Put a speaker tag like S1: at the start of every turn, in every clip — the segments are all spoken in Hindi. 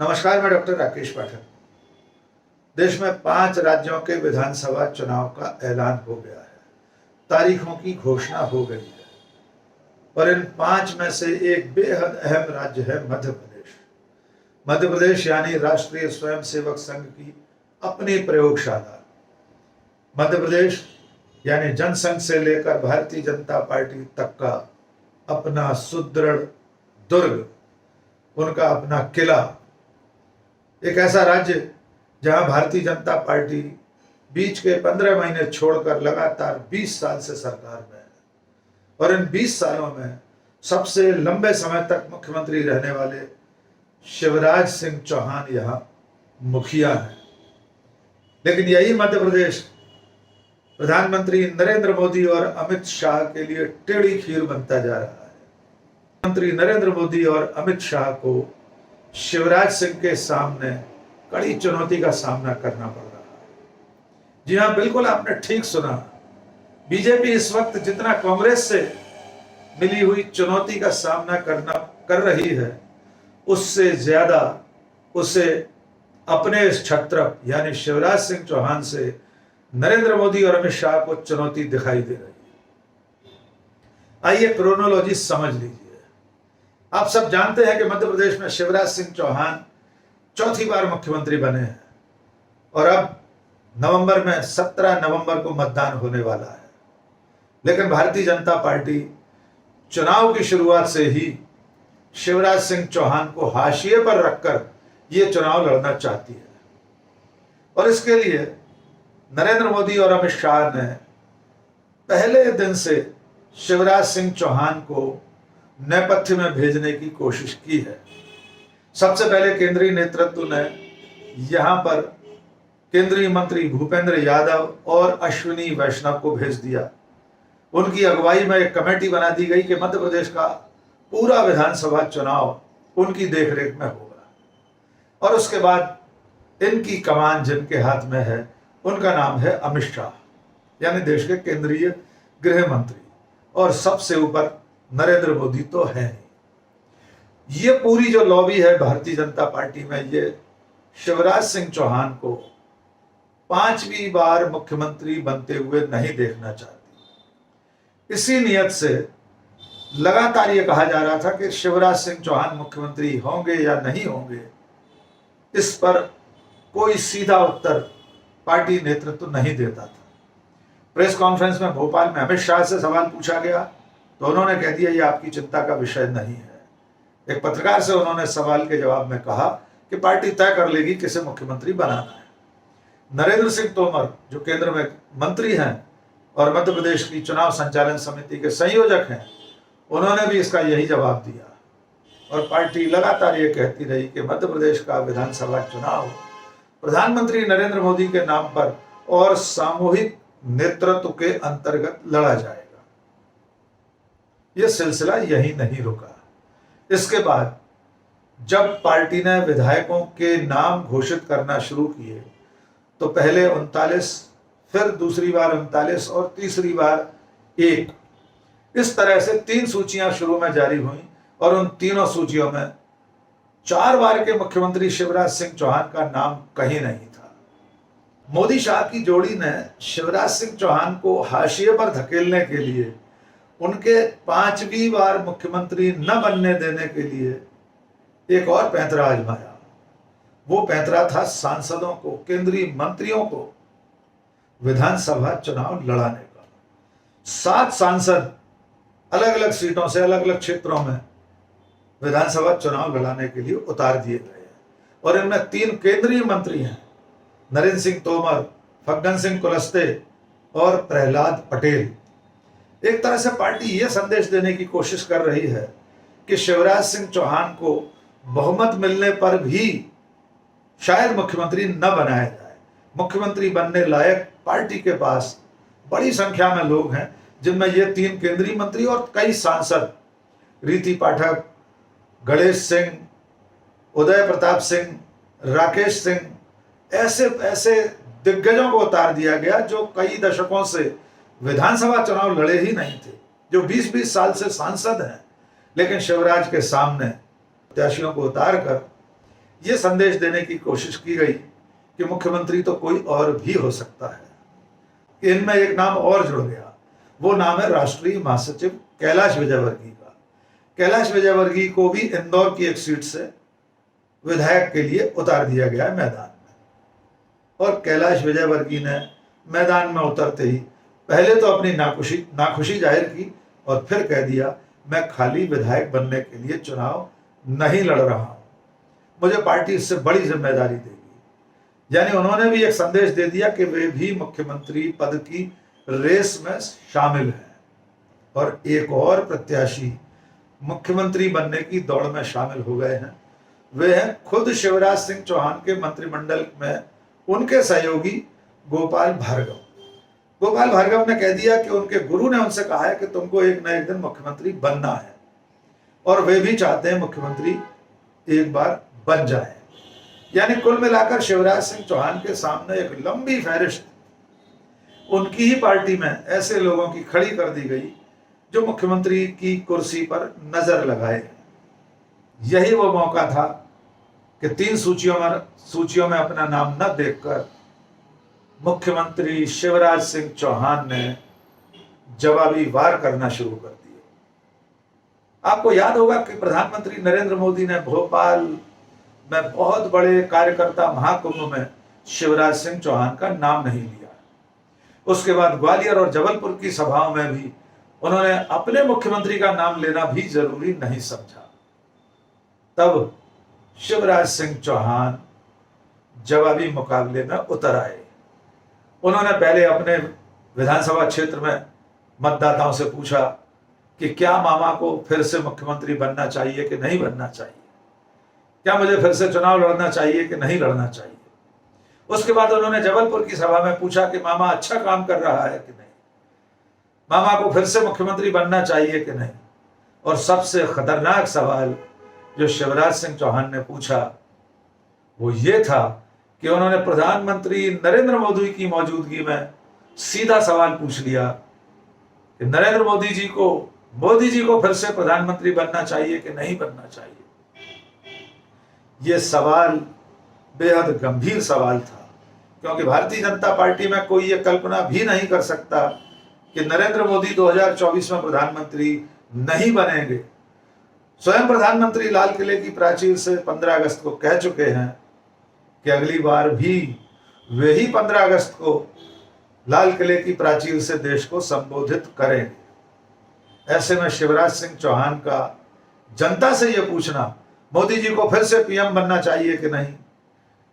S1: नमस्कार, मैं डॉक्टर राकेश पाठक। देश में 5 राज्यों के विधानसभा चुनाव का ऐलान हो गया है। तारीखों की घोषणा हो गई है और इन 5 में से एक बेहद अहम राज्य है मध्य प्रदेश। मध्य प्रदेश यानी राष्ट्रीय स्वयंसेवक संघ की अपनी प्रयोगशाला। मध्य प्रदेश यानी जनसंघ से लेकर भारतीय जनता पार्टी तक का अपना सुदृढ़ दुर्ग, उनका अपना किला। एक ऐसा राज्य जहां भारतीय जनता पार्टी बीच के 15 महीने छोड़कर लगातार 20 साल से सरकार में है और इन 20 सालों में सबसे लंबे समय तक मुख्यमंत्री रहने वाले शिवराज सिंह चौहान यहां मुखिया हैं। लेकिन यही मध्य प्रदेश प्रधानमंत्री नरेंद्र मोदी और अमित शाह के लिए टेढ़ी खीर बनता जा रहा है। प्रधानमंत्री नरेंद्र मोदी और अमित शाह को शिवराज सिंह के सामने कड़ी चुनौती का सामना करना पड़ रहा है। जी हां, बिल्कुल आपने ठीक सुना। बीजेपी इस वक्त जितना कांग्रेस से मिली हुई चुनौती का सामना कर रही है, उससे ज्यादा उसे अपने इस छत्रप यानी शिवराज सिंह चौहान से नरेंद्र मोदी और अमित शाह को चुनौती दिखाई दे रही है। आइए क्रोनोलॉजी समझ लीजिए। आप सब जानते हैं कि मध्य प्रदेश में शिवराज सिंह चौहान चौथी बार मुख्यमंत्री बने हैं और अब नवंबर में 17 नवंबर को मतदान होने वाला है। लेकिन भारतीय जनता पार्टी चुनाव की शुरुआत से ही शिवराज सिंह चौहान को हाशिए पर रखकर यह चुनाव लड़ना चाहती है और इसके लिए नरेंद्र मोदी और अमित शाह ने पहले दिन से शिवराज सिंह चौहान को नेपथ्य में भेजने की कोशिश की है। सबसे पहले केंद्रीय नेतृत्व ने यहां पर केंद्रीय मंत्री भूपेंद्र यादव और अश्विनी वैष्णव को भेज दिया। उनकी अगुवाई में एक कमेटी बना दी गई कि मध्य प्रदेश का पूरा विधानसभा चुनाव उनकी देखरेख में होगा और उसके बाद इनकी कमान जिनके हाथ में है उनका नाम है अमित शाह यानी देश के केंद्रीय गृह मंत्री, और सबसे ऊपर नरेंद्र मोदी तो है। ये पूरी जो लॉबी है भारतीय जनता पार्टी में, ये शिवराज सिंह चौहान को 5वीं बार मुख्यमंत्री बनते हुए नहीं देखना चाहती। इसी नियत से लगातार ये कहा जा रहा था कि शिवराज सिंह चौहान मुख्यमंत्री होंगे या नहीं होंगे, इस पर कोई सीधा उत्तर पार्टी नेतृत्व नहीं देता था। प्रेस कॉन्फ्रेंस में भोपाल में अमित शाह से सवाल पूछा गया तो उन्होंने कह दिया ये आपकी चिंता का विषय नहीं है। एक पत्रकार से उन्होंने सवाल के जवाब में कहा कि पार्टी तय कर लेगी किसे मुख्यमंत्री बनाना है। नरेंद्र सिंह तोमर जो केंद्र में मंत्री हैं और मध्य प्रदेश की चुनाव संचालन समिति के संयोजक हैं, उन्होंने भी इसका यही जवाब दिया और पार्टी लगातार ये कहती रही कि मध्य प्रदेश का विधानसभा चुनाव प्रधानमंत्री नरेंद्र मोदी के नाम पर और सामूहिक नेतृत्व के अंतर्गत लड़ा जाएगा। यह सिलसिला यही नहीं रुका। इसके बाद जब पार्टी ने विधायकों के नाम घोषित करना शुरू किए तो पहले 39, फिर दूसरी बार 39 और तीसरी बार 1, इस तरह से 3 सूचियां शुरू में जारी हुई और उन तीनों सूचियों में 4 बार के मुख्यमंत्री शिवराज सिंह चौहान का नाम कहीं नहीं था। मोदी शाह की जोड़ी ने शिवराज सिंह चौहान को हाशिए पर धकेलने के लिए, उनके 5वीं बार मुख्यमंत्री न बनने देने के लिए एक और पैंतरा आजमाया। वो पैंतरा था सांसदों को, केंद्रीय मंत्रियों को विधानसभा चुनाव लड़ाने का। 7 सांसद अलग अलग सीटों से अलग अलग क्षेत्रों में विधानसभा चुनाव लड़ाने के लिए उतार दिए गए और इनमें 3 केंद्रीय मंत्री हैं, नरेंद्र सिंह तोमर, फग्गन सिंह कुलस्ते और प्रहलाद पटेल। एक तरह से पार्टी यह संदेश देने की कोशिश कर रही है कि शिवराज सिंह चौहान को बहुमत मिलने पर भी शायद मुख्यमंत्री न बनाया जाए। मुख्यमंत्री बनने लायक पार्टी के पास बड़ी संख्या में लोग हैं, जिनमें ये 3 केंद्रीय मंत्री और कई सांसद, रीति पाठक, गणेश सिंह, उदय प्रताप सिंह, राकेश सिंह, ऐसे दिग्गजों को उतार दिया गया जो कई दशकों से विधानसभा चुनाव लड़े ही नहीं थे, जो 20-20 साल से सांसद हैं, लेकिन शिवराज के सामने प्रत्याशियों को उतार कर ये संदेश देने की कोशिश की गई कि मुख्यमंत्री तो कोई और भी हो सकता है। इनमें एक नाम और जुड़ गया, वो नाम है राष्ट्रीय महासचिव कैलाश विजयवर्गीय का। कैलाश विजयवर्गीय को भी इंदौर की एक सीट से विधायक के लिए उतार दिया गया है मैदान में। और कैलाश विजयवर्गीय ने मैदान में उतरते ही पहले तो अपनी नाखुशी जाहिर की और फिर कह दिया, मैं खाली विधायक बनने के लिए चुनाव नहीं लड़ रहा हूं, मुझे पार्टी इससे बड़ी जिम्मेदारी देगी। यानी उन्होंने भी एक संदेश दे दिया कि वे भी मुख्यमंत्री पद की रेस में शामिल हैं। और एक और प्रत्याशी मुख्यमंत्री बनने की दौड़ में शामिल हो गए हैं, वे हैं खुद शिवराज सिंह चौहान के मंत्रिमंडल में उनके सहयोगी गोपाल भार्गव। गोपाल भार्गव ने कह दिया कि उनके गुरु ने उनसे कहा है कि तुमको एक न एक दिन मुख्यमंत्री बनना है, और वे भी चाहते हैं मुख्यमंत्री एक बार बन जाए। यानी कुल मिलाकर शिवराज सिंह चौहान के सामने एक लंबी फहरिस्त उनकी ही पार्टी में ऐसे लोगों की खड़ी कर दी गई जो मुख्यमंत्री की कुर्सी पर नजर लगाए। यही वो मौका था कि 3 सूचियों में अपना नाम न देखकर मुख्यमंत्री शिवराज सिंह चौहान ने जवाबी वार करना शुरू कर दिए। आपको याद होगा कि प्रधानमंत्री नरेंद्र मोदी ने भोपाल में बहुत बड़े कार्यकर्ता महाकुंभ में शिवराज सिंह चौहान का नाम नहीं लिया। उसके बाद ग्वालियर और जबलपुर की सभाओं में भी उन्होंने अपने मुख्यमंत्री का नाम लेना भी जरूरी नहीं समझा। तब शिवराज सिंह चौहान जवाबी मुकाबले में उतर आए। उन्होंने पहले अपने विधानसभा क्षेत्र में मतदाताओं से पूछा कि क्या मामा को फिर से मुख्यमंत्री बनना चाहिए कि नहीं बनना चाहिए, क्या मुझे फिर से चुनाव लड़ना चाहिए कि नहीं लड़ना चाहिए। उसके बाद उन्होंने जबलपुर की सभा में पूछा कि मामा अच्छा काम कर रहा है कि नहीं, मामा को फिर से मुख्यमंत्री बनना चाहिए कि नहीं। और सबसे खतरनाक सवाल जो शिवराज सिंह चौहान ने पूछा वो ये था कि उन्होंने प्रधानमंत्री नरेंद्र मोदी की मौजूदगी में सीधा सवाल पूछ लिया कि नरेंद्र मोदी जी को फिर से प्रधानमंत्री बनना चाहिए कि नहीं बनना चाहिए। यह सवाल बेहद गंभीर सवाल था, क्योंकि भारतीय जनता पार्टी में कोई यह कल्पना भी नहीं कर सकता कि नरेंद्र मोदी 2024 में प्रधानमंत्री नहीं बनेंगे। स्वयं प्रधानमंत्री लाल किले की प्राचीर से 15 अगस्त को कह चुके हैं कि अगली बार भी वे ही 15 अगस्त को लाल किले की प्राचीर से देश को संबोधित करेंगे। ऐसे में शिवराज सिंह चौहान का जनता से यह पूछना मोदी जी को फिर से पीएम बनना चाहिए कि नहीं,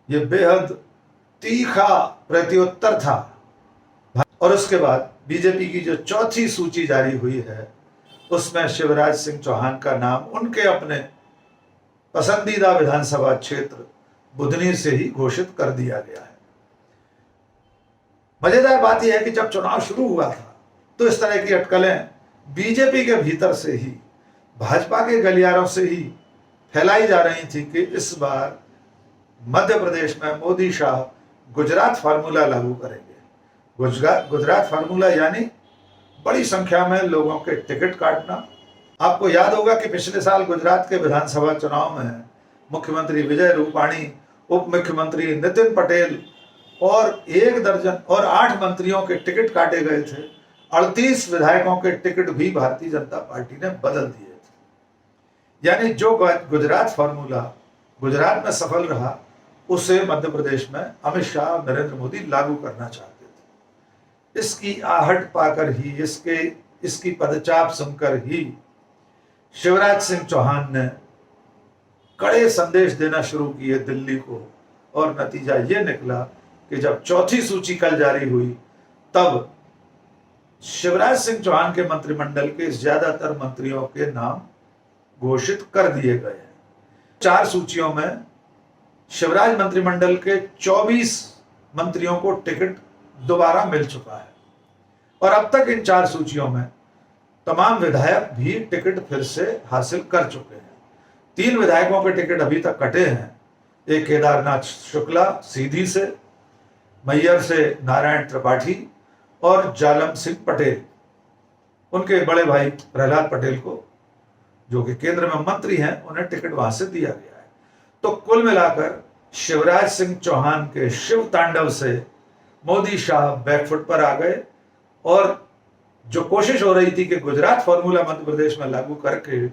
S1: यह बेहद तीखा प्रत्युत्तर था। और उसके बाद बीजेपी की जो चौथी सूची जारी हुई है उसमें शिवराज सिंह चौहान का नाम उनके अपने पसंदीदा विधानसभा क्षेत्र बुधनी से ही घोषित कर दिया गया है। मजेदार बात यह है कि जब चुनाव शुरू हुआ था तो इस तरह की अटकलें बीजेपी के भीतर से ही, भाजपा के गलियारों से ही फैलाई जा रही थी कि इस बार मध्य प्रदेश में मोदी शाह गुजरात फार्मूला लागू करेंगे। गुजरात फार्मूला यानी बड़ी संख्या में लोगों के टिकट काटना। आपको याद होगा कि पिछले साल गुजरात के विधानसभा चुनाव में मुख्यमंत्री विजय रूपाणी, उप मुख्यमंत्री नितिन पटेल और 1 दर्जन और 8 मंत्रियों के टिकट काटे गए थे। 38 विधायकों के टिकट भी भारतीय जनता पार्टी ने बदल दिए थे। यानी जो गुजरात फार्मूला गुजरात में सफल रहा उसे मध्य प्रदेश में अमित शाह और नरेंद्र मोदी लागू करना चाहते थे। इसकी आहट पाकर ही, इसकी पदचाप सुनकर ही शिवराज सिंह चौहान ने कड़े संदेश देना शुरू किए दिल्ली को। और नतीजा यह निकला कि जब चौथी सूची कल जारी हुई तब शिवराज सिंह चौहान के मंत्रिमंडल के ज्यादातर मंत्रियों के नाम घोषित कर दिए गए हैं। 4 सूचियों में शिवराज मंत्रिमंडल के 24 मंत्रियों को टिकट दोबारा मिल चुका है और अब तक इन 4 सूचियों में तमाम विधायक भी टिकट फिर से हासिल कर चुके हैं। 3 विधायकों के टिकट अभी तक कटे हैं। एक केदारनाथ शुक्ला सीधी से, मैयर से नारायण त्रिपाठी और जालम सिंह पटेल, उनके बड़े भाई प्रहलाद पटेल को जो कि केंद्र में मंत्री हैं, उन्हें टिकट वहां से दिया गया है। तो कुल मिलाकर शिवराज सिंह चौहान के शिव तांडव से मोदी शाह बैकफुट पर आ गए और जो कोशिश हो रही थी कि गुजरात फॉर्मूला मध्य प्रदेश में लागू करके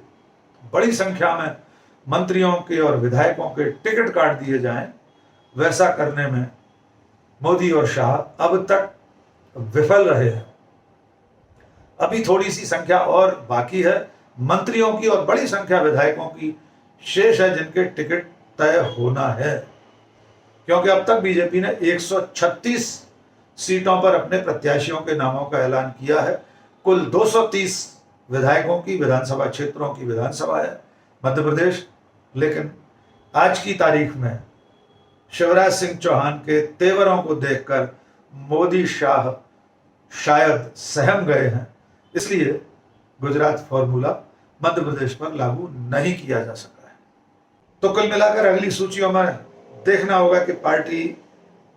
S1: बड़ी संख्या में मंत्रियों के और विधायकों के टिकट काट दिए जाएं, वैसा करने में मोदी और शाह अब तक विफल रहे हैं। अभी थोड़ी सी संख्या और बाकी है मंत्रियों की और बड़ी संख्या विधायकों की शेष है जिनके टिकट तय होना है, क्योंकि अब तक बीजेपी ने 136 सीटों पर अपने प्रत्याशियों के नामों का ऐलान किया है। कुल 230 विधायकों की विधानसभा क्षेत्रों की विधानसभा है मध्य प्रदेश। लेकिन आज की तारीख में शिवराज सिंह चौहान के तेवरों को देखकर मोदी शाह शायद सहम गए हैं, इसलिए गुजरात फॉर्मूला मध्य प्रदेश पर लागू नहीं किया जा सका है। तो कुल मिलाकर अगली सूचियों में देखना होगा कि पार्टी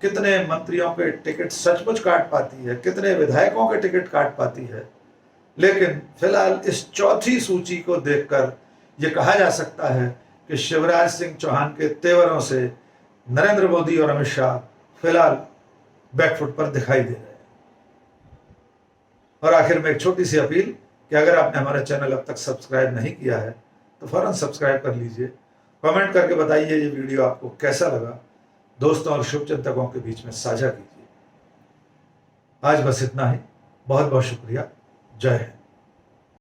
S1: कितने मंत्रियों के टिकट सचमुच काट पाती है, कितने विधायकों के टिकट काट पाती है। लेकिन फिलहाल इस चौथी सूची को देखकर यह कहा जा सकता है कि शिवराज सिंह चौहान के तेवरों से नरेंद्र मोदी और अमित शाह फिलहाल बैकफुट पर दिखाई दे रहे हैं। और आखिर में एक छोटी सी अपील कि अगर आपने हमारा चैनल अब तक सब्सक्राइब नहीं किया है तो फौरन सब्सक्राइब कर लीजिए। कमेंट करके बताइए ये वीडियो आपको कैसा लगा, दोस्तों और शुभचिंतकों के बीच में साझा कीजिए। आज बस इतना ही। बहुत बहुत शुक्रिया। जय हिंद।